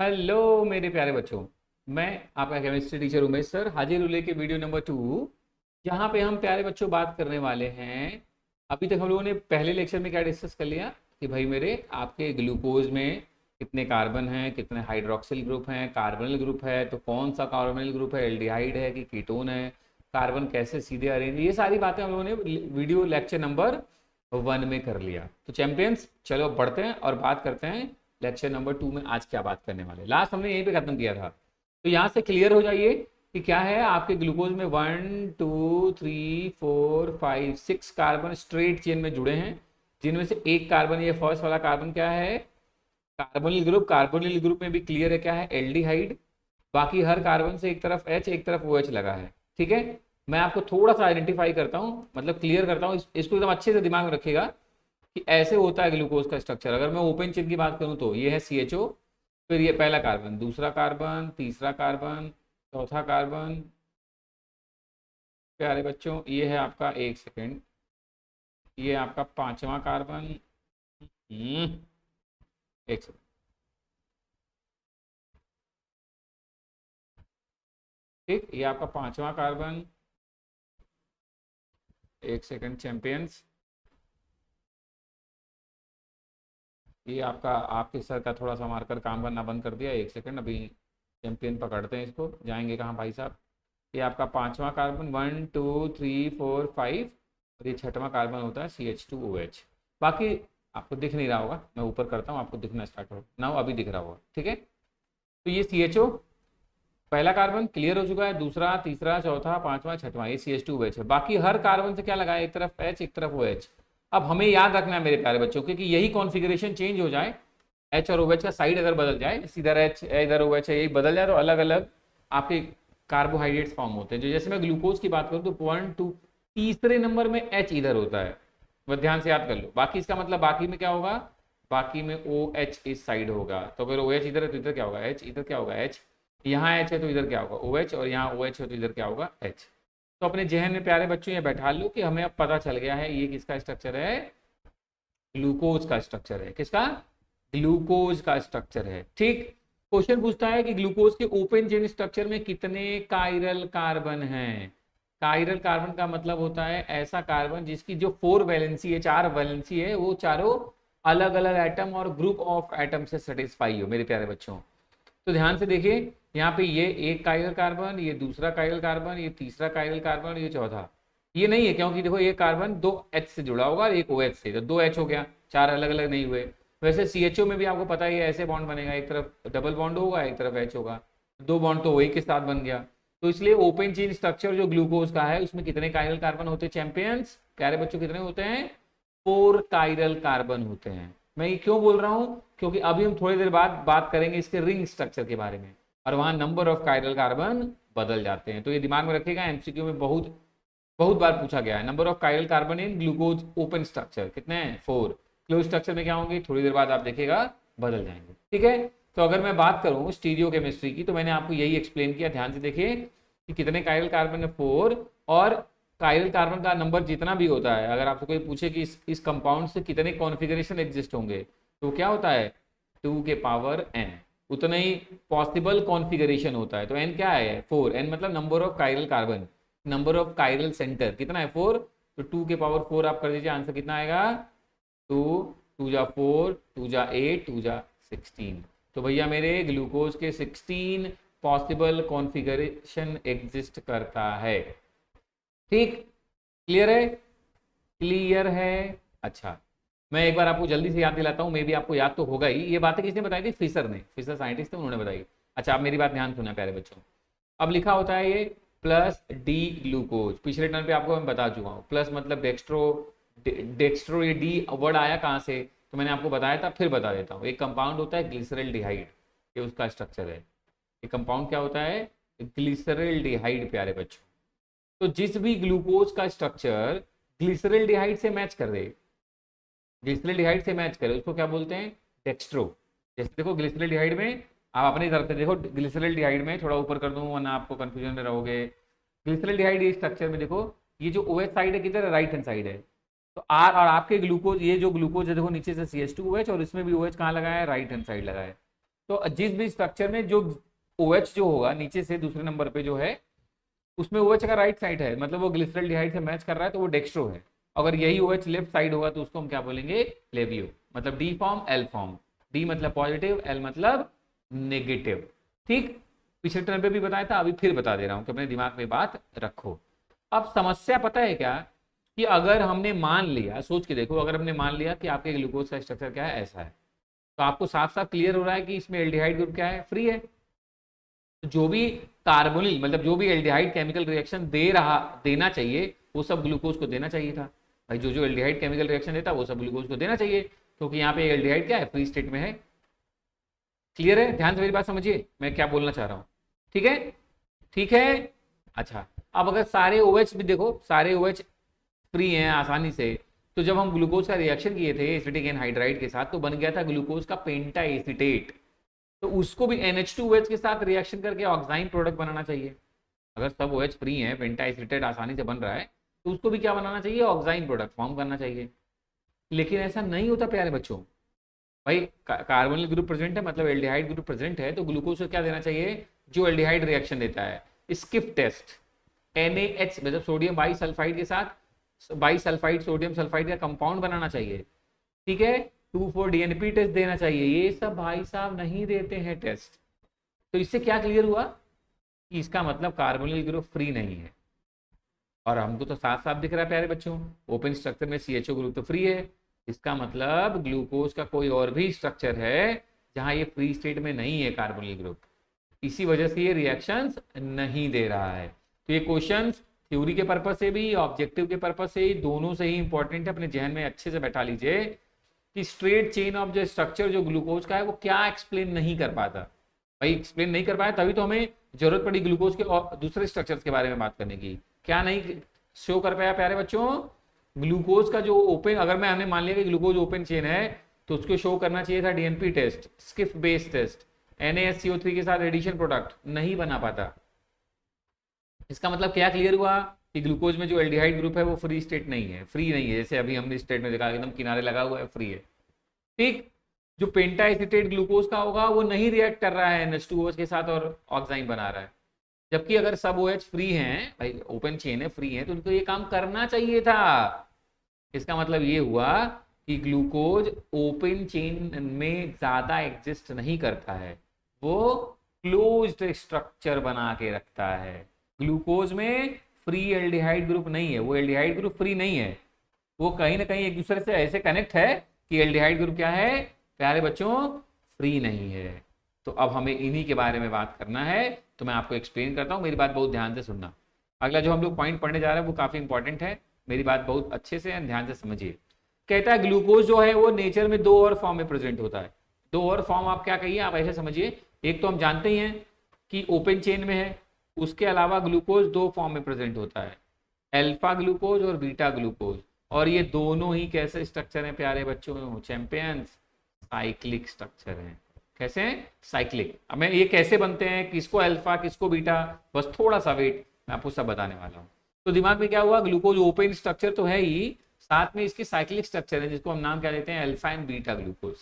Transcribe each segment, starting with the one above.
Hello मेरे प्यारे बच्चों। मैं आपका केमिस्ट्री टीचर उमेश सर हाजिर हूँ लेके वीडियो नंबर 2, जहाँ पे हम प्यारे बच्चों बात करने वाले हैं। अभी तक हम लोगों ने पहले लेक्चर में क्या डिस्कस कर लिया कि भाई मेरे आपके ग्लूकोज में कितने कार्बन हैं, कितने हाइड्रोक्सिल ग्रुप हैं, कार्बोनिल ग्रुप है, तो कौन सा कार्बोनिल ग्रुप है, एल्डिहाइड है कि कीटोन है, कार्बन कैसे सीधे अरेंज, ये सारी बातें हम लोगों ने वीडियो लेक्चर नंबर 1 में कर लिया। तो चैंपियंस चलो अब बढ़ते हैं और बात करते हैं लेक्चर नंबर 2 में आज क्या बात करने वाले। लास्ट हमने यहीं पे खत्म किया था, तो यहाँ से क्लियर हो जाइए कि क्या है आपके ग्लूकोज में 1 2 3 4 5 6 कार्बन स्ट्रेट चेन में जुड़े हैं, जिनमें से एक कार्बन, ये फर्स्ट वाला कार्बन क्या है, कार्बोनिल ग्रुप। कार्बोनिल ग्रुप में भी क्लियर है क्या है, एल्डिहाइड। बाकी हर कार्बन से एक तरफ H एक तरफ OH लगा है। ठीक है, मैं आपको थोड़ा सा आइडेंटिफाई करता हूँ, मतलब क्लियर करता हूँ, इसको एकदम अच्छे से दिमाग में रखिएगा कि ऐसे होता है ग्लूकोज का स्ट्रक्चर। अगर मैं ओपन चेन की बात करूं तो ये है CHO, फिर ये पहला कार्बन, दूसरा कार्बन, तीसरा कार्बन, चौथा कार्बन। प्यारे बच्चों ये है आपका, एक सेकेंड, ये आपका पांचवा कार्बन। एक सेकेंड, ठीक, ये आपका पांचवा कार्बन। एक सेकेंड चैंपियंस, ये आपका, आपके सर का थोड़ा सा मार्कर काम करना बंद कर दिया। एक सेकेंड, अभी चैंपियन पकड़ते हैं इसको, जाएंगे कहाँ भाई साहब। ये आपका पांचवा कार्बन, 1 2 3 4 5, और ये छठवां कार्बन होता है CH2OH। बाकी आपको दिख नहीं रहा होगा, मैं ऊपर करता हूँ आपको दिखना स्टार्ट होगा ना, अभी दिख रहा होगा। ठीक है, तो ये CHO पहला कार्बन क्लियर हो चुका है, दूसरा, तीसरा, चौथा, पांचवा, छठवां, ये CH2OH है। बाकी हर कार्बन से क्या लगा है, एक तरफ H एक तरफ OH। अब हमें याद रखना है मेरे प्यारे बच्चों, क्योंकि यही कॉन्फ़िगरेशन चेंज हो जाए, H और OH का साइड अगर बदल जाए, इधर H इधर OH है, यही बदल जाए, तो अलग अलग आपके कार्बोहाइड्रेट्स फॉर्म होते हैं। जो जैसे मैं ग्लूकोज की बात करूँ तो 1 2 तीसरे नंबर में H इधर होता है, वह ध्यान से याद कर लो। बाकी इसका मतलब बाकी में क्या होगा, बाकी में OH इस साइड होगा, तो अगर OH इधर है तो इधर क्या होगा H, इधर क्या होगा H, यहाँ H है तो इधर क्या होगा OH, और यहाँ OH है तो इधर क्या होगा H। तो अपने जहन में प्यारे बच्चों ये बैठा लो कि हमें अब पता चल गया है ये किसका स्ट्रक्चर है, ग्लूकोज का स्ट्रक्चर है। किसका, ग्लूकोज का स्ट्रक्चर है। ठीक, क्वेश्चन पूछता है कि ग्लूकोज के ओपन चेन स्ट्रक्चर में कितने कायरल कार्बन हैं। कायरल कार्बन का मतलब होता है ऐसा कार्बन जिसकी जो 4 वैलेंसी है, 4 वैलेंसी है, वो चारों अलग अलग एटम और ग्रुप ऑफ एटम से सेटिस्फाई हो मेरे प्यारे बच्चों। तो ध्यान से देखिए, यहाँ पे ये एक कायरल कार्बन, ये दूसरा कायरल कार्बन, ये तीसरा कायरल कार्बन, ये चौथा। ये नहीं है क्योंकि देखो ये कार्बन 2 H से जुड़ा होगा और एक OH से, तो 2 H हो गया, 4 अलग अलग नहीं हुए। वैसे CHO में भी आपको पता ही है ऐसे बॉन्ड बनेगा, एक तरफ डबल बॉन्ड होगा, एक तरफ H होगा, 2 बॉन्ड तो वही के साथ बन गया। तो इसलिए ओपन चेन स्ट्रक्चर जो ग्लूकोज का है उसमें कितने कायरल कार्बन होते हैं चैंपियंस, प्यारे बच्चों, कितने होते हैं, 4 कायरल कार्बन होते हैं। मैं ये क्यों बोल रहा हूँ, क्योंकि अभी हम थोड़ी देर बाद बात करेंगे इसके रिंग स्ट्रक्चर के बारे में, और वहां नंबर ऑफ कायरल कार्बन बदल जाते हैं। तो ये दिमाग में रखिएगा, MCQ में बहुत बहुत बार पूछा गया है। Number of chiral carbon in glucose open structure कितने हैं, 4। क्लोज स्ट्रक्चर में क्या होंगे, थोड़ी देर बाद आप देखिएगा बदल जाएंगे। ठीक है, तो अगर मैं बात करूं स्टीरियो केमिस्ट्री की, तो मैंने आपको यही एक्सप्लेन किया, ध्यान से देखिए कि कितने कायरल कार्बन है, 4। और कायरल कार्बन का नंबर जितना भी होता है, अगर आपसे कोई पूछे कि इस कंपाउंड से कितने कॉन्फ़िगरेशन एग्जिस्ट होंगे, तो क्या होता है 2 के पावर n, उतना ही पॉसिबल कॉन्फ़िगरेशन होता है। तो n क्या है, 4। n मतलब number of chiral carbon, number of chiral centre कितना है, 4। तो 2 के पावर 4 आप कर दीजिए, आंसर कितना आएगा, 2 2 जा 4, 2 जा 8, 2 जा 16। तो भैया मेरे ग्लूकोज के 16 पॉसिबल कॉन्फ़िगरेशन एग्जिस्ट करता है। ठीक, क्लियर है, क्लियर है। अच्छा, मैं एक बार आपको जल्दी से याद दिलाता हूँ, मे भी आपको याद तो होगा ही। ये बातें किसने बताई थी, फिशर ने, फिशर साइंटिस्ट थे, उन्होंने बताई। अच्छा, आप मेरी बात ध्यान सुना प्यारे बच्चों। अब लिखा होता है ये +D ग्लूकोज, पिछले टर्न पे आपको मैं बता चुका हूँ। प्लस मतलब डेक्स्ट्रो, डेक्स्ट्रो, ये डी वर्ड आया कहाँ से, तो मैंने आपको बताया था, फिर बता देता हूँ। एक कंपाउंड होता है ग्लिसरल्डिहाइड, ये उसका स्ट्रक्चर है। ये कंपाउंड क्या होता है, ग्लिसरल्डिहाइड प्यारे बच्चों। तो जिस भी ग्लूकोज का स्ट्रक्चर ग्लिसरल्डिहाइड से मैच कर दे, ग्लिसरल्डिहाइड से मैच करे, उसको क्या बोलते हैं, डेक्स्ट्रो। जैसे देखो ग्लिसरल्डिहाइड में, आप अपनी तरफ से देखो, ग्लिसरल्डिहाइड में थोड़ा ऊपर कर दूं वरना आपको कंफ्यूजन में रहोगे। ग्लिसरल्डिहाइड ये स्ट्रक्चर में देखो, ये जो OH साइड है किधर है, राइट हैंड साइड है। तो R और आपके ग्लूकोज, ये जो ग्लूकोज है देखो नीचे से CH2OH, और इसमें भी OH कहाँ लगा है, राइट हैंड साइड लगा है। तो जिस भी स्ट्रक्चर में जो OH जो होगा नीचे से दूसरे नंबर पे जो है, उसमें OH का राइट साइड है, मतलब वो ग्लिसरॉल्डिहाइड से मैच कर रहा है, तो वो डेक्स्ट्रो है। अगर यही OH लेफ्ट साइड होगा तो उसको हम क्या बोलेंगे, लेवियो। मतलब D form L form, D मतलब पॉजिटिव, एल मतलब नेगेटिव। ठीक, पिछले टर्म पे भी बताया था, अभी फिर बता दे रहा हूं कि अपने दिमाग में बात रखो। अब समस्या पता है क्या, कि अगर हमने मान लिया, सोच के देखो, अगर हमने मान लिया कि आपके ग्लूकोज का स्ट्रक्चर क्या है, ऐसा है, तो आपको साफ साफ क्लियर हो रहा है कि इसमें एल्डिहाइड ग्रुप क्या है, फ्री है। तो जो भी कार्बोनिल मतलब जो भी एल्डिहाइड केमिकल रिएक्शन देना चाहिए वो सब ग्लूकोज को देना चाहिए था। भाई जो जो एल्डिहाइड केमिकल रिएक्शन देता है वो सब ग्लूकोज को देना चाहिए, क्योंकि यहाँ पे एल्डिहाइड क्या है, फ्री स्टेट में है। क्लियर है, ध्यान से मेरी बात समझिए मैं क्या बोलना चाह रहा हूँ। ठीक है, ठीक है। अच्छा, अब अगर सारे OH भी देखो, सारे OH फ्री हैं आसानी से, तो जब हम ग्लूकोज का रिएक्शन किए थे एसिटिक एनहाइड्राइड के साथ, तो बन गया था ग्लूकोज का पेंटा एसिटेट। तो उसको भी NH2OH के साथ रिएक्शन करके ऑक्साइन प्रोडक्ट बनाना चाहिए। अगर सब OH फ्री है, पेंटा एसिटेट आसानी से बन रहा है, तो उसको भी क्या बनाना चाहिए, ऑक्साइन प्रोडक्ट फॉर्म करना चाहिए। लेकिन ऐसा नहीं होता प्यारे बच्चों। भाई कार्बोनिल ग्रुप प्रेजेंट है, मतलब एल्डिहाइड ग्रुप प्रेजेंट है, तो ग्लूकोज को क्या देना चाहिए, जो एल्डिहाइड रिएक्शन देता है। स्किप टेस्ट, NaH मतलब सोडियम बाई सल्फाइड के साथ बाई सल्फाइड सोडियम सल्फाइड का कंपाउंड बनाना चाहिए। ठीक है, 2,4-DNP टेस्ट देना चाहिए। ये सब भाई साहब नहीं देते हैं टेस्ट। तो इससे क्या क्लियर हुआ कि इसका मतलब कार्बोनिल ग्रुप फ्री नहीं है। और हमको तो साफ साफ दिख रहा है प्यारे बच्चों, ओपन स्ट्रक्चर में CHO ग्रुप तो फ्री है। इसका मतलब ग्लूकोज का कोई और भी स्ट्रक्चर है जहां ये फ्री स्टेट में नहीं है कार्बोनिल ग्रुप, इसी वजह से ये रिएक्शंस नहीं दे रहा है। तो ये क्वेश्चंस थ्योरी के पर्पज से भी ऑब्जेक्टिव के पर्पज से ही, दोनों से ही इंपॉर्टेंट है। अपने जहन में अच्छे से बैठा लीजिए कि स्ट्रेट चेन ऑफ जो स्ट्रक्चर जो ग्लूकोज का है वो क्या एक्सप्लेन नहीं कर पाता। भाई एक्सप्लेन नहीं कर पाया, तभी तो हमें जरूरत पड़ी ग्लूकोज के और दूसरे स्ट्रक्चर्स के बारे में बात करने की। क्या नहीं शो कर पाया प्यारे बच्चों, ग्लूकोज का जो ओपन, अगर मैं हमने मान लिया कि ग्लूकोज ओपन चेन है, तो उसको शो करना चाहिए था DNP test, Schiff base test, NaSCO3 के साथ एडिशन प्रोडक्ट नहीं बना पाता। इसका मतलब क्या क्लियर हुआ कि ग्लूकोज में जो एल्डिहाइड ग्रुप है वो फ्री स्टेट नहीं है, फ्री नहीं है, जैसे अभी हमने स्टेट में देखा एकदम किनारे लगा हुआ है, फ्री है। ठीक, जो पेंटा एसिटेट ग्लूकोज का होगा वो नहीं रिएक्ट कर रहा है NH2OH के साथ और ऑक्साइन बना रहा है। जबकि अगर सब OH फ्री हैं, भाई ओपन चेन है, फ्री है, तो उनको ये काम करना चाहिए था। इसका मतलब ये हुआ कि ग्लूकोज ओपन चेन में ज्यादा एग्जिस्ट नहीं करता है, वो क्लोज्ड स्ट्रक्चर बना के रखता है। ग्लूकोज में फ्री एल्डिहाइड ग्रुप नहीं है, वो एल्डिहाइड ग्रुप फ्री नहीं है, वो कहीं ना कहीं एक दूसरे से ऐसे कनेक्ट है कि एल्डिहाइड ग्रुप क्या है प्यारे बच्चों, फ्री नहीं है। तो अब हमें इन्हीं के बारे में बात करना है, तो मैं आपको एक्सप्लेन करता हूँ, मेरी बात बहुत ध्यान से सुनना। अगला जो हम लोग पॉइंट पढ़ने जा रहे हैं वो काफी इंपॉर्टेंट है, मेरी बात बहुत अच्छे से ध्यान से समझिए। कहता है ग्लूकोज जो है वो नेचर में दो और फॉर्म में प्रेजेंट होता है। दो और फॉर्म आप क्या कहिए, आप ऐसे समझिए, एक तो हम जानते ही हैं कि ओपन चेन में है, उसके अलावा ग्लूकोज दो फॉर्म में प्रेजेंट होता है, अल्फा ग्लूकोज और बीटा ग्लूकोज। और ये दोनों ही कैसे स्ट्रक्चर हैं प्यारे बच्चों, चैंपियंस, साइक्लिक स्ट्रक्चर हैं। कैसे हैं, साइक्लिक। अब मैं ये कैसे बनते हैं, किसको अल्फा किसको बीटा, बस थोड़ा सा वेट, मैं आपको सब बताने वाला हूँ। तो दिमाग में क्या हुआ, ग्लूकोज ओपन स्ट्रक्चर तो है ही, साथ में इसकी साइक्लिक स्ट्रक्चर है जिसको हम नाम क्या देते हैं, alpha and beta glucose.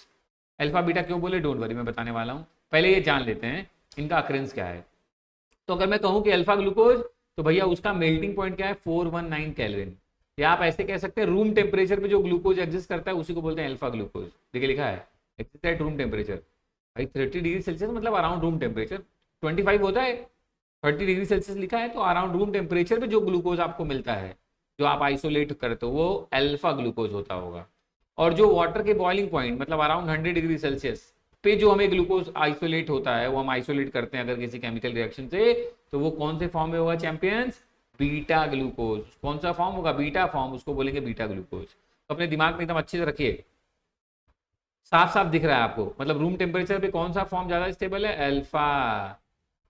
Alpha beta क्यों बोले, डोंट वरी, मैं बताने वाला हूँ। पहले ये जान लेते हैं इनका अक्रेंस क्या है। तो अगर मैं कहूँ कि अल्फा ग्लूकोज, तो भैया उसका मेल्टिंग पॉइंट क्या है, 419 केल्विन। या आप ऐसे कह सकते हैं रूम टेम्परेचर पे जो ग्लूकोज एग्जिस्ट करता है उसी को बोलते हैं अल्फा ग्लूकोज। देखिए लिखा है एग्जिस्ट एट रूम टेम्परेचर। भाई 30 डिग्री सेल्सियस मतलब अराउंड रूम टेम्परेचर, 25 होता है, 30 डिग्री सेल्सियस लिखा है, तो अराउंड रूम टेम्परेचर पे जो ग्लूकोज आपको मिलता है, जो आप आइसोलेट करते हो, वो अल्फा ग्लूकोज होता होगा। और जो वाटर के बॉइलिंग पॉइंट मतलब अराउंड 100 डिग्री सेल्सियस पे जो हमें ग्लूकोज आइसोलेट होता है, वो हम आइसोलेट करते हैं अगर किसी केमिकल रिएक्शन से, तो वो कौन से फॉर्म में होगा चैंपियंस, बीटा ग्लूकोज। कौन सा फॉर्म होगा, बीटा फॉर्म, उसको बोलेंगे बीटा ग्लूकोज। तो अपने दिमाग में एकदम अच्छे से रखिए, साफ साफ दिख रहा है आपको, मतलब रूम टेम्परेचर पे कौन सा फॉर्म ज्यादा स्टेबल है, अल्फा,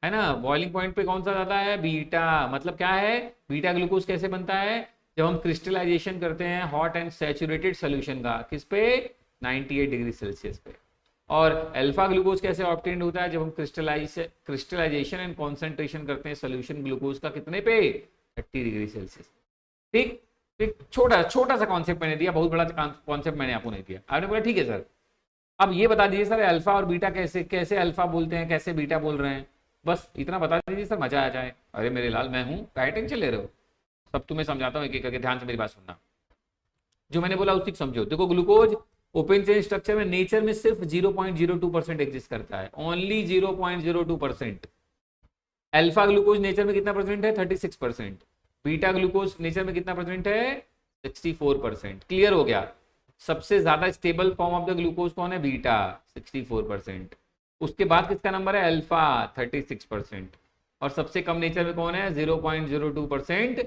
है ना। बॉइलिंग पॉइंट पे कौन सा ज्यादा है, बीटा। मतलब क्या है, बीटा ग्लूकोज कैसे बनता है, जब हम क्रिस्टलाइजेशन करते हैं हॉट एंड सैचुरेटेड सोल्यूशन का, किस पे, 98 डिग्री सेल्सियस पे। और अल्फा ग्लूकोज कैसे ऑब्टेन्ड होता है, जब हम क्रिस्टलाइजेशन एंड कॉन्सेंट्रेशन करते हैं सोल्यूशन ग्लूकोज का, कितने पे, 30 डिग्री सेल्सियस। ठीक, एक छोटा छोटा सा कॉन्सेप्ट मैंने दिया, बहुत बड़ा कॉन्सेप्ट मैंने आपको नहीं दिया। आपने बोला ठीक है सर, अब ये बता दीजिए सर अल्फा और बीटा कैसे, कैसे अल्फा बोलते हैं, कैसे बीटा बोल रहे हैं, बस इतना बता दीजिए सर, मजा आ जाए। अरे मेरे लाल मैं हूँ, काय टेंशन ले रहे हो, सब तुम्हें समझाता हूँ एक एक करके, ध्यान से मेरी बात सुनना। जो मैंने बोला उसी को समझो। देखो ग्लूकोज ओपन चेन स्ट्रक्चर में नेचर में सिर्फ 0.02% एग्जिस्ट करता है, ओनली 0.02%। अल्फा ग्लूकोज नेचर में कितना परसेंट है? 36%। बीटा ग्लूकोज नेचर में कितना परसेंट है? 64%। क्लियर हो गया? सबसे ज्यादा stable form of the glucose कौन है? बीटा, 64%। उसके बाद किसका नंबर है? अल्फा, 36%। और सबसे कम नेचर में कौन है? 0.02%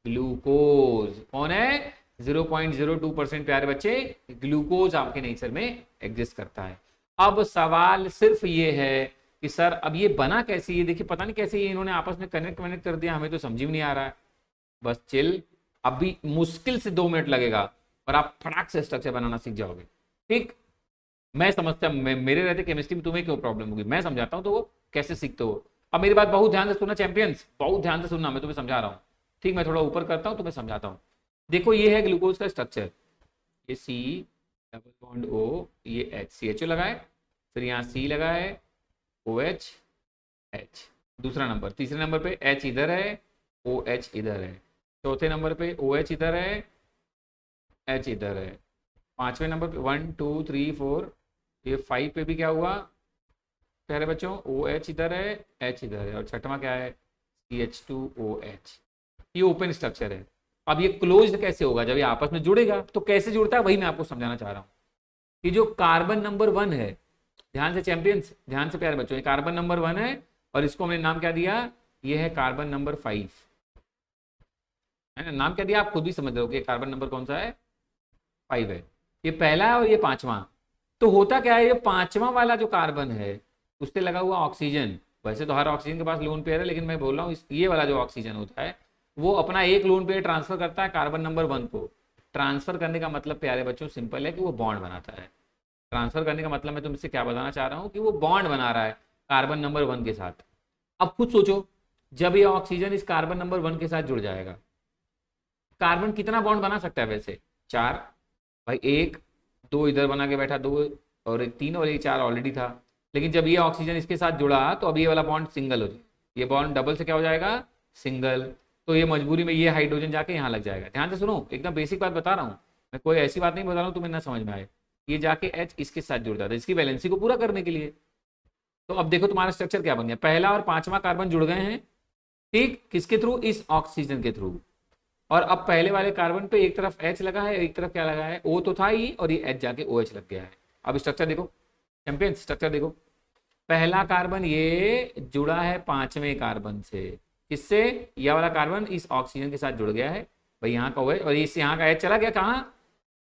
ग्लूकोज। कौन है? 0.02% प्यारे बच्चे, ग्लूकोज आपके नेचर में एग्जिस्ट करता है। अब सवाल सिर्फ ये है कि सर अब ये बना कैसे? ये देखिए पता नहीं कैसे ये इन्होंने आपस में कनेक्ट कर दिया, हमें तो समझ में नहीं आ रहा है। बस चिल, अभी मुश्किल से 2 मिनट लगेगा और आप फटाक से स्ट्रक्चर बनाना सीख जाओगे। ठीक, मैं समझता, मेरे रहते केमिस्ट्री में तुम्हें क्यों प्रॉब्लम होगी, मैं समझाता हूँ तो वो कैसे सीखते हो। अब मेरी बात बहुत ध्यान से सुनना चैंपियंस, बहुत ध्यान से सुनना, मैं तुम्हें समझा रहा हूँ। ठीक, मैं थोड़ा ऊपर करता हूँ, तुम्हें समझाता हूँ। देखो ये है ग्लूकोज का स्ट्रक्चर, ये सी डबल बॉन्ड ओ, ये CHO लगाए, फिर यहाँ C लगाए, OH H, दूसरा नंबर। तीसरे नंबर पे H इधर है, OH इधर है। चौथे नंबर पे OH इधर है, H इधर है। पांचवें नंबर पे 1 2 3 4, ये 5 पे भी क्या हुआ प्यारे बच्चों? OH इधर है, H इधर है। और छठवां क्या है? CH2OH। ये ओपन स्ट्रक्चर है। अब ये क्लोज्ड कैसे होगा? जब ये आपस में जुड़ेगा तो कैसे जुड़ता है वही मैं आपको समझाना चाह रहा हूँ। कि जो कार्बन नंबर 1 है, ध्यान से चैंपियंस, ध्यान से प्यारे बच्चों, ये कार्बन नंबर 1 है और इसको हमने नाम क्या दिया? ये है कार्बन नंबर 5, है ना? नाम क्या दिया आप खुद भी समझ रहे हो कि कार्बन नंबर कौन सा है? 5 है। ये पहला है और ये पांचवा। तो होता क्या है, ये पांचवा वाला जो कार्बन है उससे लगा हुआ ऑक्सीजन, वैसे तो हर ऑक्सीजन के पास लोन पेयर है, लेकिन मैं बोल रहा हूँ ये वाला जो ऑक्सीजन होता है वो अपना एक लोन पेयर ट्रांसफर करता है कार्बन नंबर 1 को। ट्रांसफर करने का मतलब प्यारे बच्चों सिंपल है कि वो बॉन्ड बनाता है। ट्रांसफर करने का मतलब मैं तुमसे क्या बताना चाह रहा हूँ कि वो बॉन्ड बना रहा है कार्बन नंबर 1 के साथ। अब खुद सोचो, जब ये ऑक्सीजन इस कार्बन नंबर 1 के साथ जुड़ जाएगा, कार्बन कितना बॉन्ड बना सकता है वैसे? 4 भाई, 1 2 इधर बना के बैठा, 2 और 1 3 और 1 4 ऑलरेडी था। लेकिन जब ये ऑक्सीजन इसके साथ जुड़ा तो अब ये वाला बॉन्ड सिंगल हो जाए, ये बॉन्ड डबल से क्या हो जाएगा? सिंगल। तो ये मजबूरी में ये हाइड्रोजन जाके यहाँ लग जाएगा। ध्यान से सुनो, एकदम बेसिक बात बता रहा हूँ मैं, कोई ऐसी बात नहीं बता रहा हूँ तुम्हें ना समझ में आए। ये जाके H इसके साथ जुड़ता था इसकी वैलेंसी को पूरा करने के लिए। तो अब देखो तुम्हारा स्ट्रक्चर क्या बन गया, पहला और पांचवा कार्बन जुड़ गए हैं, ठीक, किसके थ्रू? इस ऑक्सीजन के थ्रू। और अब पहले वाले कार्बन पे एक तरफ H लगा है, एक तरफ क्या लगा है? O तो था ही, और ये H जाके OH लग गया है। अब स्ट्रक्चर देखो चैंपियन, स्ट्रक्चर देखो, पहला कार्बन ये जुड़ा है पांचवें कार्बन से, किससे? यह वाला कार्बन इस ऑक्सीजन के साथ जुड़ गया है भाई, यहाँ का OH, और इस यहाँ का H चला गया कहाँ?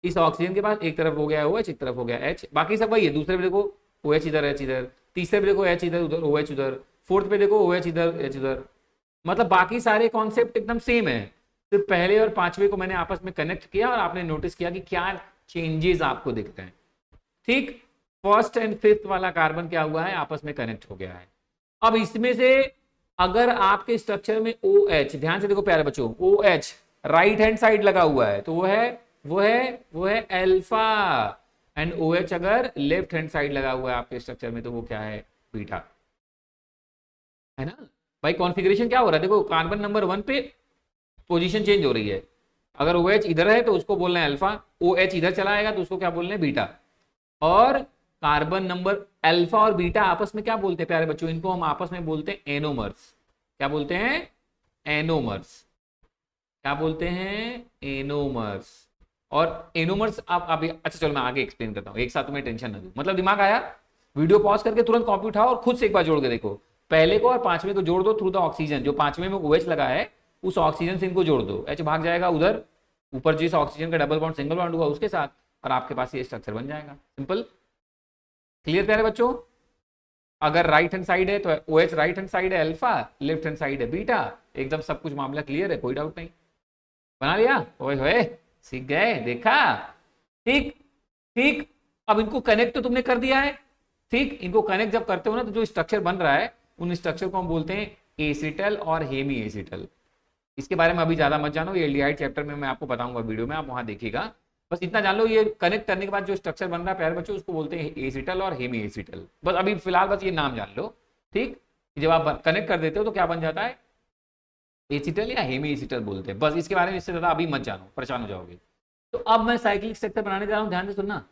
इस ऑक्सीजन के पास, एक तरफ हो गया OH, एक तरफ हो गया H, बाकी सब वही है। दूसरे पे देखो OH इधर, H इधर, तीसरे पे देखो H इधर उधर, OH उधर, फोर्थ पे देखो OH इधर, H उधर, मतलब बाकी सारे कॉन्सेप्ट एकदम सेम है। सिर्फ पहले और पांचवे को मैंने आपस में कनेक्ट किया और आपने नोटिस किया कि क्या चेंजेस आपको दिख रहे हैं। ठीक, फर्स्ट एंड फिफ्थ वाला कार्बन क्या हुआ है? आपस में कनेक्ट हो गया है। अब इसमें से अगर आपके स्ट्रक्चर में OH, ध्यान से देखो प्यारे बच्चों, OH राइट हैंड साइड लगा हुआ है तो वो है अल्फा, एंड OH अगर लेफ्ट हैंड साइड लगा हुआ है आपके स्ट्रक्चर में तो वो क्या है? बीटा, है ना भाई? कॉन्फ़िगरेशन क्या हो रहा है? देखो कार्बन नंबर 1 पे पोजीशन चेंज हो रही है। अगर OH इधर है तो उसको बोलना है अल्फा, OH इधर चला आएगा तो उसको क्या बोलना है? बीटा। और कार्बन नंबर अल्फा और बीटा आपस में क्या बोलते हैं प्यारे बच्चों? इनको हम आपस में बोलते हैं एनोमर्स। क्या बोलते हैं? एनोमर्स। क्या बोलते हैं? एनोमर्स। और एनोमर्स आप अभी, अच्छा चलो मैं आगे एक्सप्लेन करता हूँ, एक साथ तुम्हें टेंशन ना दो, मतलब दिमाग आया? वीडियो पॉज करके तुरंत कॉपी उठाओ और खुद से एक बार जोड़ के देखो, पहले को और पांचवें को जोड़ दो थ्रू द ऑक्सीजन। जो पांचवें में OH लगा है उस ऑक्सीजन से इनको जोड़ दो, H भाग जाएगा उधर ऊपर, जिस ऑक्सीजन का डबल बॉन्ड सिंगल बॉन्ड हुआ उसके साथ, और आपके पास ये स्ट्रक्चर बन जाएगा। सिंपल, क्लियर प्यारे बच्चों? अगर राइट हैंड साइड है तो OH राइट हैंड साइड है अल्फा, लेफ्ट हैंड साइड है बीटा, एकदम सब कुछ मामला क्लियर है, कोई डाउट नहीं। बना लिया? ओए होए, सीख गए, देखा? ठीक ठीक, अब इनको कनेक्ट तो तुमने कर दिया है। ठीक, इनको कनेक्ट जब करते हो ना तो जो स्ट्रक्चर बन रहा है उन स्ट्रक्चर को हम बोलते हैं एसिटल और हेमी एसिटल। इसके बारे में अभी ज्यादा मत जानो, ये एल्डिहाइड चैप्टर में मैं आपको बताऊंगा वीडियो में, आप वहां देखिएगा। बस इतना जान लो, ये कनेक्ट करने के बाद जो स्ट्रक्चर बन रहा है प्यारे बच्चों उसको बोलते हैं एसिटल और हेमी एसिटल। बस अभी फिलहाल बस ये नाम जान लो, ठीक। जब आप कनेक्ट कर देते हो तो क्या बन जाता है, एसिटल या हेमी एसिटल बोलते हैं। बस इसके बारे में इससे ज्यादा अभी मत जानो, परेशान हो जाओगे। तो अब मैं साइक्लिक स्ट्रक्चर बनाने जा रहा हूँ, ध्यान से सुनना।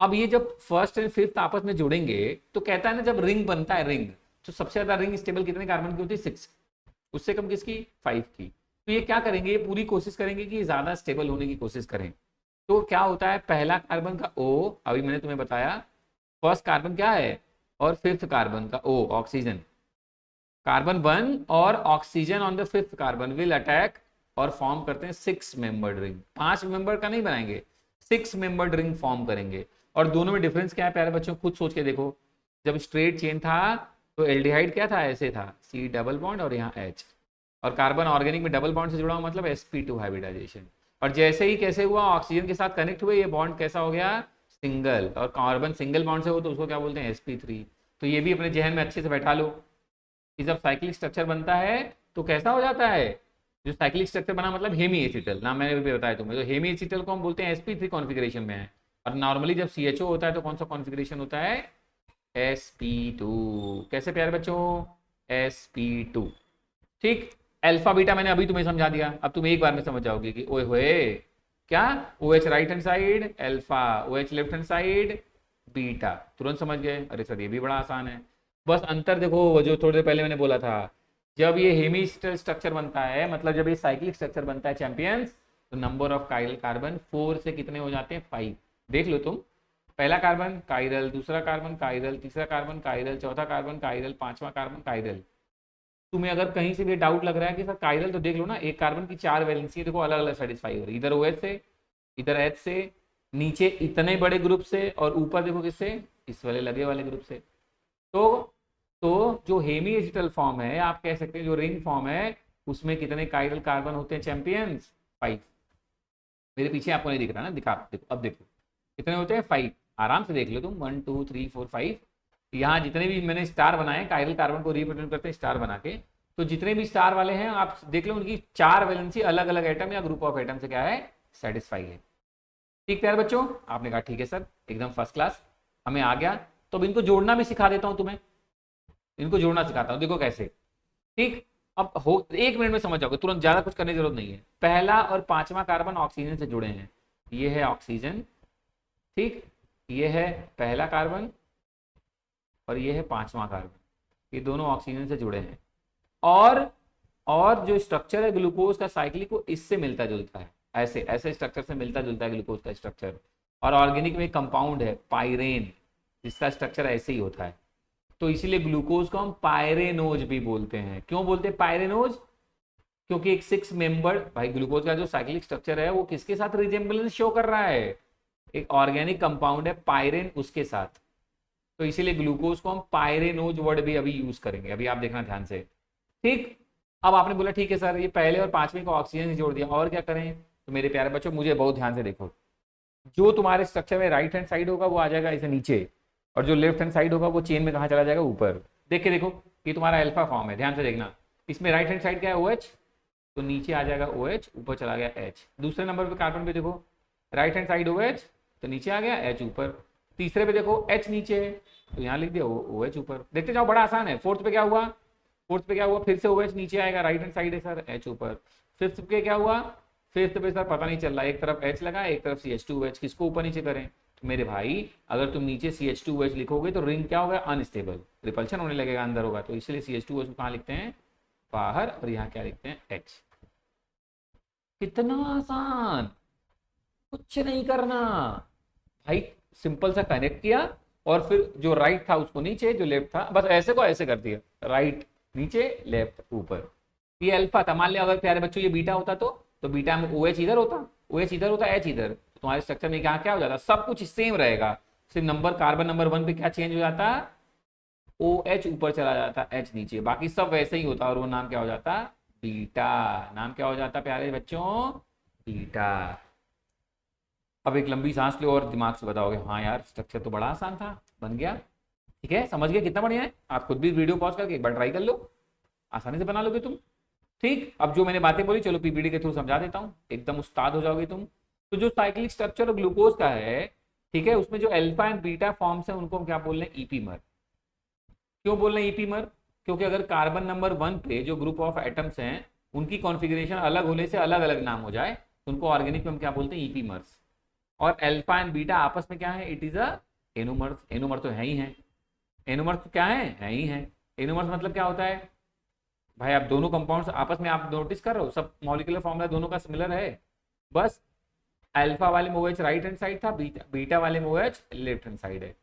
अब ये जब फर्स्ट एंड फिफ्थ आपस में जुड़ेंगे तो कहता है ना, जब रिंग बनता है रिंग, तो सबसे ज्यादा रिंग स्टेबल कितने कार्बन की होती है, 6। उससे कम किसकी, 5 की। तो ये क्या करेंगे, ये पूरी कोशिश करेंगे कि ज्यादा स्टेबल होने की कोशिश करें। तो क्या होता है, पहला कार्बन का O, अभी मैंने तुम्हें बताया फर्स्ट कार्बन क्या है, और फिफ्थ कार्बन का O ऑक्सीजन, कार्बन 1 और oxygen on the fifth carbon will attack और फॉर्म करते हैं 6 मेंबर्ड रिंग। 5 मेंबर का नहीं बनाएंगे, 6 मेंबर्ड रिंग फॉर्म करेंगे। और दोनों में डिफरेंस क्या है प्यारे बच्चों, खुद सोच के देखो। जब स्ट्रेट चेन था तो एल्डिहाइड क्या था, ऐसे था, C डबल बॉन्ड और यहाँ H, और कार्बन ऑर्गेनिक में डबल बॉन्ड से जुड़ा हुआ मतलब sp2 हाइब्रिडाइजेशन। और जैसे ही कैसे हुआ, ऑक्सीजन के साथ कनेक्ट हुए, ये बॉन्ड कैसा हो गया, सिंगल। और कार्बन सिंगल बॉन्ड से हो तो उसको क्या बोलते हैं, sp3। तो ये भी अपने जहन में अच्छे से बैठा लो कि जब साइक्लिक स्ट्रक्चर बनता है तो कैसा हो जाता है, जो साइक्लिक स्ट्रक्चर बना मतलब हेमी एसिटल, नाम मैंने भी बताया तुम्हें। तो हेमी एसिटल को हम बोलते हैं sp3 कॉन्फ़िगरेशन में है। और नॉर्मली जब CHO होता है तो कौन सा कॉन्फ़िगरेशन होता है, sp2। कैसे प्यारे बच्चों, sp2, ठीक। अल्फा बीटा मैंने अभी तुम्हें समझा दिया, अब तुम एक बार में समझ जाओगे कि ओए होए, क्या, OH right hand side alpha, OH left hand side beta, तुरंत समझ गए। अरे सर ये भी बड़ा आसान है। बस अंतर देखो, वो जो थोड़ी देर पहले मैंने बोला था, जब ये हेमी स्ट्रक्चर बनता है, मतलब जब ये साइक्लिक स्ट्रक्चर बनता है चैंपियंस, तो नंबर ऑफ कायरल कार्बन 4 से कितने हो जाते हैं, 5। देख लो तुम, पहला कार्बन कायरल, दूसरा कार्बन कायरल, तीसरा कार्बन कायरल, चौथा कार्बन कायरल, पांचवा कार्बन कायरल। तुम्हें अगर कहीं से भी डाउट लग रहा है कि सर कायरल, तो देख लो ना, एक कार्बन की 4 वैलेंसी है, देखो अलग अलग सेटिस्फाई हो रही है, इधर OH से, इधर H से, नीचे इतने बड़े ग्रुप से, और ऊपर देखो किससे, इस वाले लगे वाले ग्रुप से। तो जो हेमी एसिटल फॉर्म है, आप कह सकते हैं जो रिंग फॉर्म है, उसमें कितने कायरल कार्बन होते हैं चैंपियंस, 5। मेरे पीछे आपको नहीं दिख रहा ना, दिखा, देखो अब देखो कितने होते हैं, 5। आराम से देख लो तुम, 1 2 3 4 5। यहाँ जितने भी मैंने स्टार बनाए, कायरल कार्बन को रिप्रेजेंट करते हैं स्टार बना के, तो जितने भी स्टार वाले हैं आप देख लो, उनकी 4 वैलेंसी अलग अलग एटम या ग्रुप ऑफ एटम से क्या है, सेटिस्फाई है। ठीक है बच्चों, आपने कहा ठीक है सर, एकदम फर्स्ट क्लास, हमें आ गया। तो अब इनको जोड़ना भी सिखा देता हूं तुम्हें, इनको जोड़ना सिखाता हूं, देखो कैसे, ठीक। अब हो 1 मिनट में समझ जाओगे तुरंत, ज्यादा कुछ करने की जरूरत नहीं है। पहला और पांचवा कार्बन ऑक्सीजन से जुड़े हैं, ये है ऑक्सीजन, ठीक। ये है पहला कार्बन और ये है पांचवा कार्बन, ये दोनों ऑक्सीजन से जुड़े हैं। और जो स्ट्रक्चर है ग्लूकोज का साइक्लिक, वो इससे मिलता जुलता है, ऐसे ऐसे स्ट्रक्चर से मिलता जुलता है ग्लूकोज का स्ट्रक्चर। और ऑर्गेनिक में कंपाउंड है पायरेन, जिसका स्ट्रक्चर ऐसे ही होता है। तो इसीलिए ग्लूकोज को हम पायरेनोज भी बोलते हैं। क्यों बोलते हैं पायरेनोज, क्योंकि एक 6 मेंबर, भाई ग्लूकोज का जो साइक्लिक स्ट्रक्चर है वो किसके साथ रिजेम्बलेंस शो कर रहा है, एक ऑर्गेनिक कंपाउंड है पायरेन, उसके साथ। तो इसीलिए ग्लूकोज को हम पायरेनोज वर्ड भी अभी यूज करेंगे, अभी आप देखना ध्यान से, ठीक। अब आपने बोला ठीक है सर, ये पहले और पांचवें को ऑक्सीजन से जोड़ दिया, और क्या करें। तो मेरे प्यारे बच्चों मुझे बहुत ध्यान से देखो, जो तुम्हारे स्ट्रक्चर में राइट हैंड साइड होगा वो आ जाएगा इसे नीचे, और जो लेफ्ट हैंड साइड होगा वो चेन में कहाँ चला जाएगा, ऊपर। देख के देखो, ये तुम्हारा अल्फा फॉर्म है, ध्यान से देखना। इसमें राइट हैंड साइड क्या है, OH, तो नीचे आ जाएगा OH, ऊपर चला गया H। दूसरे नंबर पे कार्बन पे देखो, राइट हैंड साइड OH, तो नीचे आ गया H ऊपर। तीसरे पे देखो H नीचे, तो यहाँ लिख दिया OH ऊपर। देखते जाओ, बड़ा आसान है। फोर्थ पे क्या हुआ, फिर से OH नीचे आएगा, राइट हैंड साइड है सर, H ऊपर। फिफ्थ पे क्या हुआ, फिफ्थ पे सर पता नहीं चल रहा, एक तरफ H लगा, एक तरफ CH2OH, किसको ऊपर नीचे करें। तो मेरे भाई अगर तुम नीचे CH2OH लिखोगे तो रिंग क्या होगा, अनस्टेबल, रिपल्शन होने लगेगा, अंदर होगा। तो इसलिए CH2OH को कहाँ लिखते हैं, बाहर, और यहाँ क्या लिखते हैं, H। कितना आसान, कुछ नहीं करना भाई, सिंपल सा कनेक्ट किया, और फिर जो राइट था उसको नीचे, जो लेफ्ट था बस ऐसे को ऐसे कर दिया, राइट नीचे लेफ्ट ऊपर। ये अल्फा था, मान लिया अगर प्यारे बच्चों ये बीटा होता तो बीटा में OH इधर होता, H इधर, तो तुम्हारे स्ट्रक्चर में क्या हो जाता, सब कुछ सेम रहेगा, सिर्फ नंबर, कार्बन नंबर 1 पे क्या चेंज हो जाता, OH ऊपर चला जाता, H नीचे, बाकी सब वैसे ही होता, और वो नाम क्या हो जाता, बीटा। नाम क्या हो जाता प्यारे बच्चों, बीटा। अब एक लंबी सांस लो और दिमाग से बताओगे, हाँ यार स्ट्रक्चर तो बड़ा आसान था, बन गया। ठीक है, समझ गए, कितना बढ़िया है। आप खुद भी वीडियो पॉज करके एक बार ट्राई कर लो, आसानी से बना लोगे तुम। ठीक, अब जो मैंने बातें बोली चलो PPT के थ्रू समझा देता हूँ, एकदम उस्ताद हो जाओगे तुम। तो जो साइक्लिक स्ट्रक्चर ग्लूकोज का है, ठीक है, उसमें जो अल्फा एंड बीटा फॉर्म्स हैं उनको हम क्या बोल रहे हैं, ईपीमर। क्यों बोल रहे हैं ईपीमर? क्योंकि अगर कार्बन नंबर 1 पे जो ग्रुप ऑफ एटम्स हैं उनकी कॉन्फ़िगरेशन अलग होने से अलग अलग नाम हो जाए तो उनको ऑर्गेनिक में हम क्या बोलते हैं, ईपीमर्स। और अल्फा एंड बीटा आपस में क्या है, it is a anomers. Anomer तो है ही है, एनोमर्स तो क्या है ही है। एनोमर्स मतलब क्या होता है भाई, आप दोनों कंपाउंड्स आपस में आप नोटिस कर रहे हो, सब मॉलिक्यूलर फॉर्मूला दोनों का सिमिलर है, बस अल्फा वाले में OH राइट हैंड साइड था, बीटा वाले में OH लेफ्ट हैंड साइड है।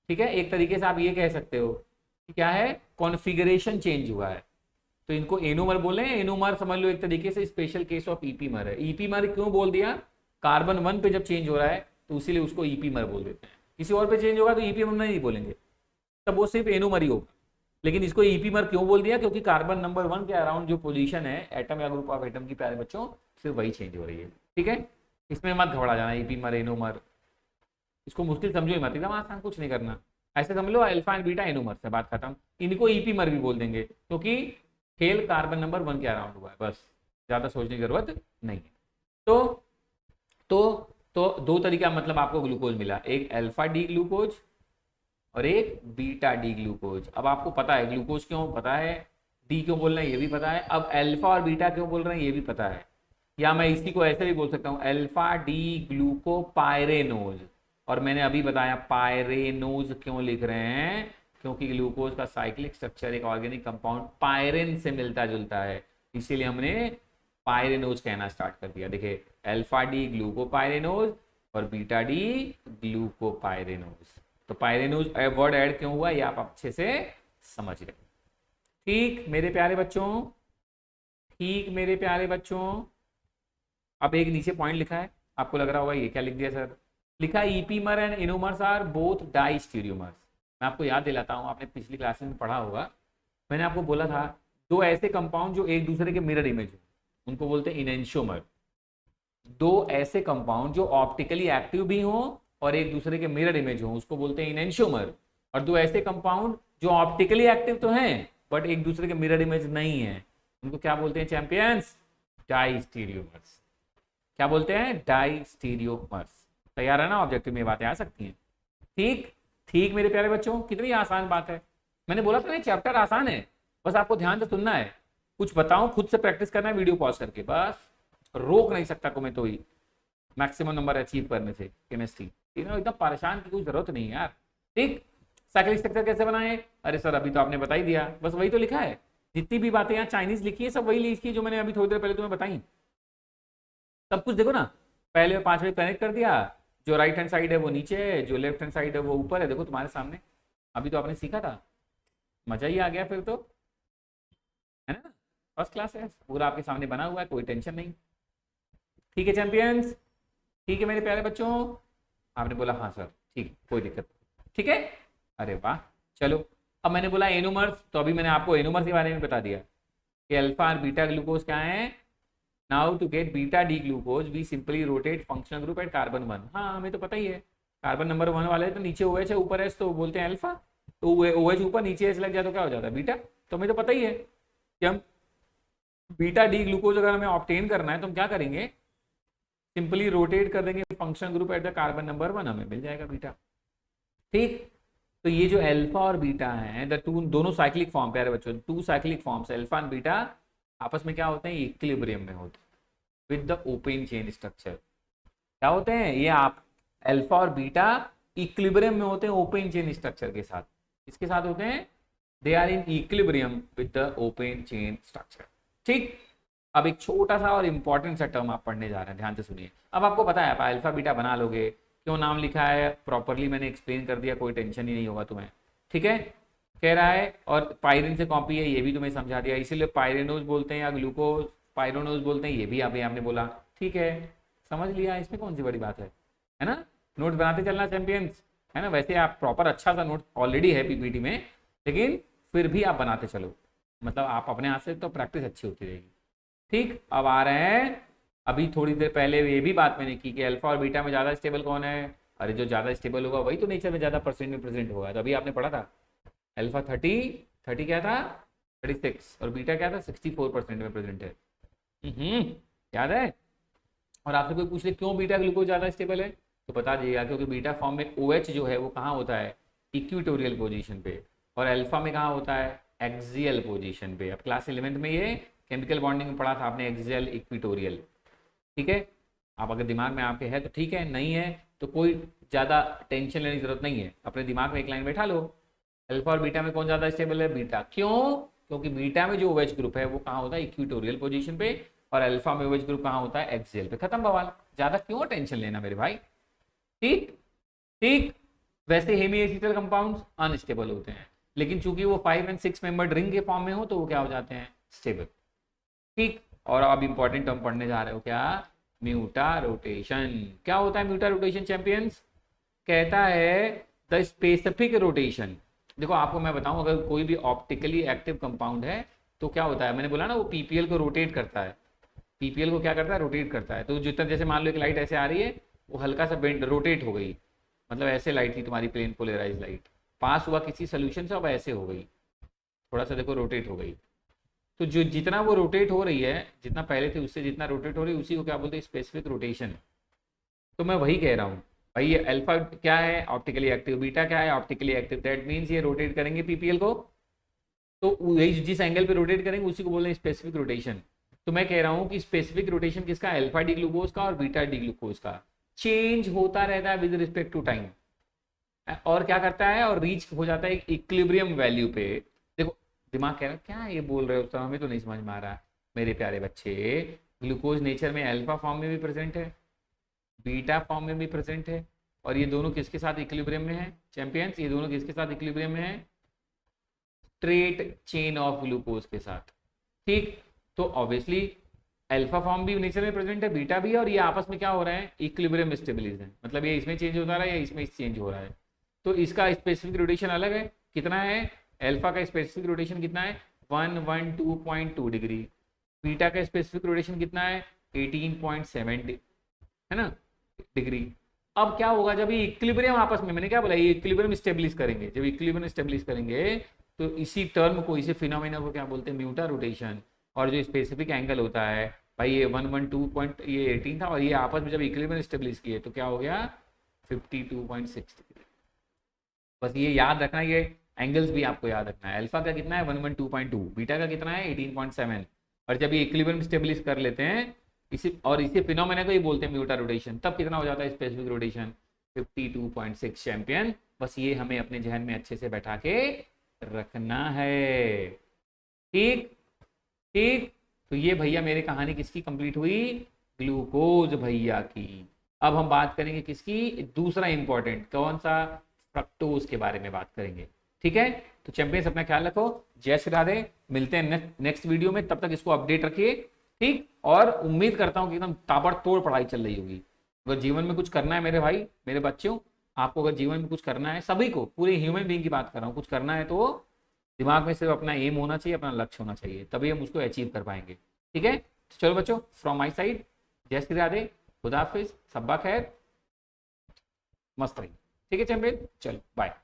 ठीक है, एक तरीके से आप ये कह सकते हो कि क्या है, कॉन्फ़िगरेशन चेंज हुआ है, तो इनको एनोमर बोले। एनोमर समझ लो एक तरीके से स्पेशल केस ऑफ ईपीमर है। ईपीमर क्यों बोल दिया, कार्बन 1 पे जब चेंज हो रहा है तो इसीलिए उसको ईपीमर बोल देते हैं। किसी और पे चेंज होगा तो ईपीमर नहीं बोलेंगे, तब वो सिर्फ एनोमर ही होगा। लेकिन इसको ईपीमर क्यों बोल दिया, क्योंकि कार्बन नंबर 1 के अराउंड जो पोजीशन है एटम या ग्रुप ऑफ एटम की, प्यारे बच्चों, सिर्फ वही चेंज हो रही है। ठीक है, इसमें मत घबरा जाना, ईपीमर एनोमर, इसको मुश्किल समझो ही मत, एकदम आसान, कुछ नहीं करना। ऐसे समझ लो अल्फा एंड बीटा एनोमर से बात खत्म। इनको ईपीमर भी बोल देंगे क्योंकि खेल कार्बन नंबर 1 के अराउंड हुआ है, बस ज्यादा सोचने की जरूरत नहीं है। तो तो तो दो तरीका मतलब आपको ग्लूकोज मिला, एक अल्फा डी ग्लूकोज और एक बीटा डी ग्लूकोज। अब आपको पता है ग्लूकोज क्यों पता है, डी क्यों बोल रहे हैं ये भी पता है, अब अल्फा और बीटा क्यों बोल रहे हैं ये भी पता है। या मैं इसी को ऐसे भी बोल सकता हूँ, अल्फा डी ग्लूकोपाइरेनोज। और मैंने अभी बताया पायरेनोज क्यों लिख रहे हैं, क्योंकि ग्लूकोज का साइक्लिक स्ट्रक्चर एक ऑर्गेनिक कंपाउंड पायरेन से मिलता जुलता है, इसीलिए हमने पायरेनोज कहना स्टार्ट कर दिया। देखिए, अल्फा डी ग्लूकोपाइरेनोज और बीटा डी ग्लूकोपाइरेनोज। तो पायरेनोज वर्ड ऐड क्यों हुआ ये आप अच्छे से समझ रहे। ठीक मेरे प्यारे बच्चों, ठीक मेरे प्यारे बच्चों, अब एक नीचे पॉइंट लिखा है, आपको लग रहा होगा ये क्या लिख दिया सर, लिखा है ईपीमर एंड इनोमर्स आर बोथ डाइस्टीरियोमर्स। मैं आपको याद दिलाता हूँ, आपने पिछली क्लास में पढ़ा होगा, मैंने आपको बोला था दो ऐसे कंपाउंड जो एक दूसरे के मिरर इमेज हो उनको बोलते हैं इनेंशियोमर। दो ऐसे कंपाउंड जो ऑप्टिकली एक्टिव भी हो और एक दूसरे के मिरर इमेज हो उसको बोलते हैं इनेंशियोमर। और दो ऐसे कंपाउंड जो ऑप्टिकली एक्टिव तो हैं बट एक दूसरे के मिरर इमेज नहीं है उनको क्या बोलते हैं चैंपियंस, डाइस्टीरियोमर्स। क्या बोलते हैं, डाइस्टीरियोमर्स। तैयार है ना, ऑब्जेक्टिव में बातें आ सकती हैं। ठीक ठीक मेरे प्यारे बच्चों, कितनी आसान बात है। मैंने बोला था ना चैप्टर आसान है, बस आपको ध्यान से सुनना है, कुछ बताऊं खुद से प्रैक्टिस करना है वीडियो पॉज करके, बस रोक नहीं सकता को मैं तो ही मैक्सिमम नंबर अचीव करने से केमिस्ट्री। एकदम परेशान की कोई जरूरत नहीं है यार। ठीक, साइक्लिक स्ट्रक्चर कैसे बनाए, अरे सर अभी तो आपने बता ही दिया, बस वही तो लिखा है, जितनी भी बातें यहाँ चाइनीज लिखी है सब वही लिखी है जो मैंने अभी थोड़ी देर पहले तुम्हें बताई। सब कुछ देखो ना, पहले 5 में कनेक्ट कर दिया, जो राइट हैंड साइड है वो नीचे है, जो लेफ्ट हैंड साइड है वो ऊपर है, देखो तुम्हारे सामने। अभी तो आपने सीखा था, मजा ही आ गया फिर तो, है ना। फर्स्ट क्लास है, पूरा आपके सामने बना हुआ है, कोई टेंशन नहीं। ठीक है चैंपियंस, ठीक है मेरे प्यारे बच्चों। आपने बोला हाँ सर ठीक, कोई दिक्कत, ठीक है, अरे वाह। चलो अब मैंने बोला एनोमर्स, तो अभी मैंने आपको एनोमर्स के बारे में बता दिया कि अल्फा और बीटा ग्लूकोज क्या है। Now to get beta D glucose we simply rotate functional group at carbon 1। हाँ हमें तो पता ही है, कार्बन नंबर 1 वाले तो नीचे OH है ऊपर एस तो बोलते हैं अल्फा, तो OH ऊपर नीचे एस लग जाए तो क्या हो जाता है बीटा। तो हमें तो पता ही है कि हम बीटा डी ग्लूकोज अगर हमें ऑब्टेन करना है तो हम क्या करेंगे, सिंपली रोटेट कर देंगे function group at the carbon number 1, हमें मिल जाएगा बीटा। ठीक, तो ये जो अल्फा और बीटा है द टू, दोनों साइक्लिक फॉर्म, प्यारे बच्चों, two cyclic forms alpha and beta आपस में क्या होते हैं, इक्विलिब्रियम में होते हैं with the open chain structure. क्या होते हैं ये, आप अल्फा और बीटा इक्विलिब्रियम में होते हैं ओपन चेन स्ट्रक्चर के साथ, इसके साथ होते हैं, they are in equilibrium with the open chain structure. ठीक, अब एक छोटा सा और इंपॉर्टेंट सा टर्म आप पढ़ने जा रहे हैं, ध्यान से सुनिए। अब आपको पता है आप अल्फा बीटा बना लोगे, क्यों नाम लिखा है प्रॉपरली मैंने एक्सप्लेन कर दिया, कोई टेंशन ही नहीं होगा तुम्हें। ठीक है, कह रहा है और पायरिन से कॉपी है ये भी तुम्हें समझा दिया, इसीलिए पायरेनोज बोलते हैं या ग्लूकोज पायरोनोज बोलते हैं, ये भी अभी आपने बोला। ठीक है, समझ लिया, इसमें कौन सी बड़ी बात है ना। नोट बनाते चलना चैंपियंस, है ना। वैसे आप प्रॉपर अच्छा सा नोट ऑलरेडी है पीपीटी में, लेकिन फिर भी आप बनाते चलो, मतलब आप अपने हाथ से तो प्रैक्टिस अच्छी होती रहेगी। ठीक, अब आ रहे हैं, अभी थोड़ी देर पहले ये भी बात मैंने की कि अल्फा और बीटा में ज़्यादा स्टेबल कौन है, अरे जो ज़्यादा स्टेबल होगा वही तो नेचर में ज़्यादा परसेंट में प्रेजेंट होगा। तो अभी आपने पढ़ा था अल्फा 30 क्या था 36 और बीटा क्या था 64% में प्रेजेंट है। याद है, और आपसे कोई पूछ ले क्यों बीटा ग्लूकोज ज़्यादा स्टेबल है, तो बता दीजिएगा क्योंकि बीटा फॉर्म में OH जो है वो कहाँ होता है, इक्विटोरियल पोजीशन पे, और अल्फा में कहाँ होता है, एक्सियल पोजीशन पे। अब क्लास 11th में ये केमिकल बॉन्डिंग में पढ़ा था आपने, एक्सियल इक्विटोरियल। ठीक है, आप अगर दिमाग में आपके है तो ठीक है, नहीं है तो कोई ज़्यादा टेंशन लेने की जरूरत नहीं है, अपने दिमाग में एक लाइन बैठा लो, अल्फा और बीटा में कौन ज़्यादा स्टेबल है, बीटा। क्यों, क्योंकि बीटा में जो OH ग्रुप है वो कहाँ होता है, इक्विटोरियल पोजीशन पे, और अल्फा में OH ग्रुप कहाँ होता है, एक्सियल पे। खत्म बवाल, ज़्यादा क्यों टेंशन लेना मेरे भाई। ठीक ठीक। वैसे हेमी एसिटल कंपाउंड्स अनस्टेबल होते हैं, लेकिन चूंकि वो 5 और 6 मेंबर रिंग के फॉर्म में हो तो वो क्या हो जाते हैं, स्टेबल। ठीक। और अब इंपॉर्टेंट टर्म पढ़ने जा रहे हो क्या, म्यूटा रोटेशन। क्या होता है म्यूटा रोटेशन चैंपियंस, कहता है द स्पेसिफिक रोटेशन। देखो आपको मैं बताऊं, अगर कोई भी ऑप्टिकली एक्टिव कंपाउंड है तो क्या होता है, मैंने बोला ना वो पीपीएल को रोटेट करता है, पीपीएल को क्या करता है, रोटेट करता है। तो जितना, जैसे मान लो एक लाइट ऐसे आ रही है, वो हल्का सा बेंड रोटेट हो गई, मतलब ऐसे लाइट थी तुम्हारी प्लेन पोलराइज लाइट, पास हुआ किसी सोल्यूशन से, अब ऐसे हो गई, थोड़ा सा देखो रोटेट हो गई। तो जो जितना वो रोटेट हो रही है, जितना पहले थे उससे जितना रोटेट हो रही है, उसी को क्या बोलते हैं, स्पेसिफिक रोटेशन। तो मैं वही कह रहा हूँ भाई, ये अल्फा क्या है, ऑप्टिकली एक्टिव, बीटा क्या है, ऑप्टिकली एक्टिव, दैट मीन्स ये रोटेट करेंगे पीपीएल को, तो वही जिस एंगल पे रोटेट करेंगे उसी को बोल रहे हैं स्पेसिफिक रोटेशन। तो मैं कह रहा हूँ कि स्पेसिफिक रोटेशन किसका, अल्फा डी ग्लूकोज का और बीटा डी ग्लूकोज का, चेंज होता रहता है विद रिस्पेक्ट टू टाइम, और क्या करता है, और रीच हो जाता है एक इक्विलिब्रियम वैल्यू पे। देखो दिमाग कह रहा है क्या ये बोल रहे हो, तो हमें तो नहीं समझ में आ रहा। मेरे प्यारे बच्चे, ग्लूकोज नेचर में अल्फा फॉर्म में भी प्रेजेंट है, बीटा फॉर्म में भी प्रेजेंट है, और ये दोनों किसके साथ इक्विलिब्रियम में है चैंपियंस, ये दोनों किसके साथ इक्विलिब्रियम में है, स्ट्रेट चेन ऑफ ग्लूकोज के साथ। ठीक। तो ऑब्वियसली अल्फा फॉर्म भी नेचर में प्रेजेंट है, बीटा भी है, और ये आपस में क्या हो रहा है, इक्विलिब्रियम स्टेबलाइजेशन, मतलब ये इसमें चेंज होता रहा है या इसमें चेंज हो रहा है। तो इसका स्पेसिफिक रोटेशन अलग है, कितना है, अल्फा का स्पेसिफिक रोटेशन कितना है, 112.2 डिग्री, बीटा का स्पेसिफिक रोटेशन कितना है, 18.7 है ना डिग्री। अब क्या होगा जब ये इक्विलिब्रियम आपस में, मैंने क्या बोला, ये इक्विलिब्रियम स्टेब्लिश करेंगे, जब इक्विलिब्रियम स्टेब्लिश करेंगे तो इसी टर्म को, इसी फिनोमेना को क्या बोलते हैं, म्यूटा रोटेशन। और जो स्पेसिफिक एंगल होता है भाई, ये 112 पॉइंट, ये 18 था, और ये आपस में जब इक्विलिब्रियम स्टेब्लिश किए तो क्या हो गया, 52.6 डिग्री। बस ये याद रखना, ये एंगल्स भी आपको याद रखना है। अल्फा का कितना है, 112.2, बीटा का कितना है, 18.7। और जब ये इक्विलिब्रियम स्टेब्लिश कर लेते हैं इसी फिनोमेना को ही बोलते हैं म्यूटा रोटेशन, तब कितना हो जाता है स्पेसिफिक रोटेशन, 52.6 चैंपियन। बस ये हमें अपने जहन में अच्छे से बैठा के रखना है। ठीक ठीक। तो ये भैया मेरी कहानी किसकी कंप्लीट हुई, ग्लूकोज भैया की। अब हम बात करेंगे किसकी, दूसरा इंपॉर्टेंट, कौन सा, फ्रक्टोज के बारे में बात करेंगे। ठीक है, तो चैंपियंस अपना ख्याल रखो, जय श्री राधे, मिलते हैं नेक्स्ट वीडियो में, तब तक इसको अपडेट रखिए। ठीक। और उम्मीद करता हूँ कि एकदम ताबड़तोड़ पढ़ाई चल रही होगी। अगर जीवन में कुछ करना है मेरे भाई मेरे बच्चों, आपको अगर जीवन में कुछ करना है, सभी को, पूरे ह्यूमन बीइंग की बात कर रहा हूँ, कुछ करना है तो दिमाग में सिर्फ अपना एम होना चाहिए, अपना लक्ष्य होना चाहिए, तभी हम उसको अचीव कर पाएंगे। ठीक है, तो चलो बच्चों, फ्रॉम माई साइड जय श्री राधे, खुदा हाफिज, सब्बा खैर, मस्त रही। ठीक है चैंपियन, चलो बाय।